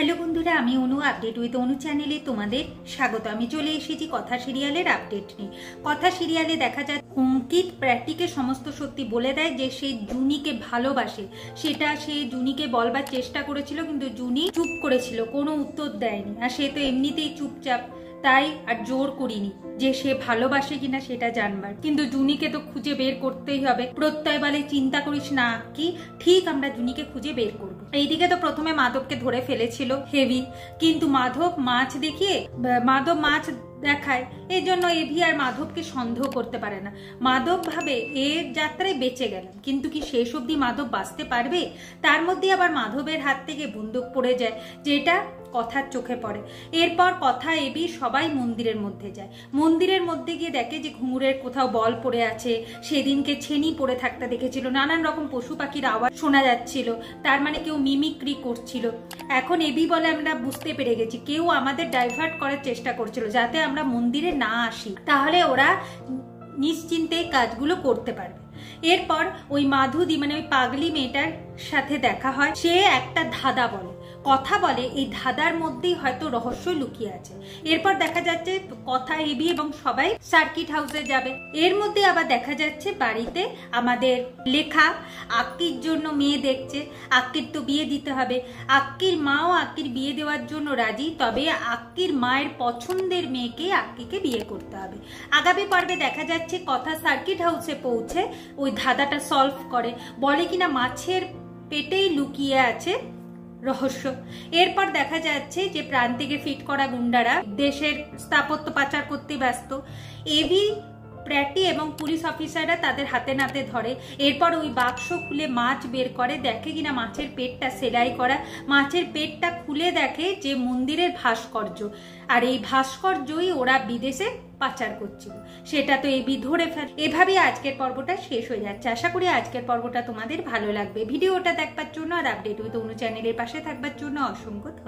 Hello বন্ধুরা, আমি অনু update with অনু চ্যানেলে তোমাদের স্বাগত। আমি চলে এসেছি কথা সিরিয়ালের আপডেট নিয়ে। কথা সিরিয়ালে দেখা যায় অঙ্কিত প্র্যাটিকে সমস্ত সত্যি বলে দেয় যে সে জুনিকে ভালোবাসে। সেটা সে জুনিকে বলবার চেষ্টা করেছিল, কিন্তু জুনি চুপ করেছিল, কোনো উত্তর দেয়নি। আর সে তো এমনিতেই চুপচাপ, তাই আর জোর করিনি যে সে ভালোবাসে কিনা সেটা জানবার। কিন্তু জুনিকে তো খুঁজে বের করতেই হবে। প্রত্যয় বলে চিন্তা করিস না কি, ঠিক আমরা জুনিকে খুঁজে বের করবো। এইদিকে তো প্রথমে মাধবকে ধরে ফেলেছিল হেভি, কিন্তু মাধব মাছ দেখায়, এই জন্য এভি আর মাধবকে সন্দেহ করতে পারে না। মাধব ভাবে এর যাত্রায় বেঁচে গেলাম, কিন্তু কি শেষ অবধি মাধব বাঁচতে পারবে? তার মধ্যে আবার মাধবের হাত থেকে বন্দুক পড়ে যায়, যেটা কথার চোখে পড়ে। এরপর কথা এভি সবাই মন্দিরের মধ্যে যায়। মন্দিরের মধ্যে গিয়ে দেখে যে ঘুঙুরের কোথাও বল পড়ে আছে, সেদিনকে ছেনি পড়ে থাকতে দেখেছিল, নানান রকম পশু পাখির আওয়াজ শোনা যাচ্ছিল, তার মানে কেউ মিমিক্রি করছিল। এখন এভি বলে আমরা বুঝতে পেরে গেছি, কেউ আমাদের ডাইভার্ট করার চেষ্টা করছিল যাতে আমরা মন্দিরে না আসি, তাহলে ওরা নিশ্চিন্তে কাজগুলো করতে পারবে। এরপর ওই মাধুদি মানে ওই পাগলি মেয়েটার সাথে দেখা হয়। সে একটা ধাঁধা বলে, কথা বলে, এই ধাঁধার মধ্যেই হয়তো রহস্য লুকিয়ে আছে। এরপর দেখা যাচ্ছে কথা এভি এবং সবাই সার্কিট হাউসে যাবে। এর মধ্যে আবার দেখা যাচ্ছে বাড়িতে আমাদের লেখা আক্কির জন্য মেয়ে দেখছে। আক্কির তো বিয়ে দিতে হবে। আক্কির মাও আক্কির বিয়ে দেওয়ার জন্য রাজি, তবে আক্কির মায়ের পছন্দের মেয়েকে আক্কিকে বিয়ে করতে হবে। আগামী পর্বে দেখা যাচ্ছে কথা সার্কিট হাউসে পৌঁছে ওই ধাঁধাটা সলভ করে, বলে কিনা মাছের পেটেই লুকিয়ে আছে রহস্য। এরপর দেখা যাচ্ছে যে প্রান্তিকে ফিট করা গুন্ডারা দেশের স্থাপত্য পাচার করতে ব্যস্ত। এভি, প্র্যাটি এবং পুলিশ অফিসাররা তাদের হাতে নাতে ধরে। এরপর ওই বাক্স খুলে মাছ বের করে, দেখে কিনা মাছের পেটটা সেলাই করা। মাছের পেটটা খুলে দেখে যে মন্দিরের ভাস্কর্য, আর এই ভাস্কর্যই ওরা বিদেশে পাচার করছিল। সেটা তো এভি ধরে ফেলে। এভাবেই আজকের পর্বটা শেষ হয়ে যাচ্ছে। আশা করি আজকের পর্বটা তোমাদের ভালো লাগবে। ভিডিওটা দেখবার জন্য আর আপডেট উইথ অনু চ্যানেলের পাশে থাকবার জন্য অসংখ্য ধন্যবাদ।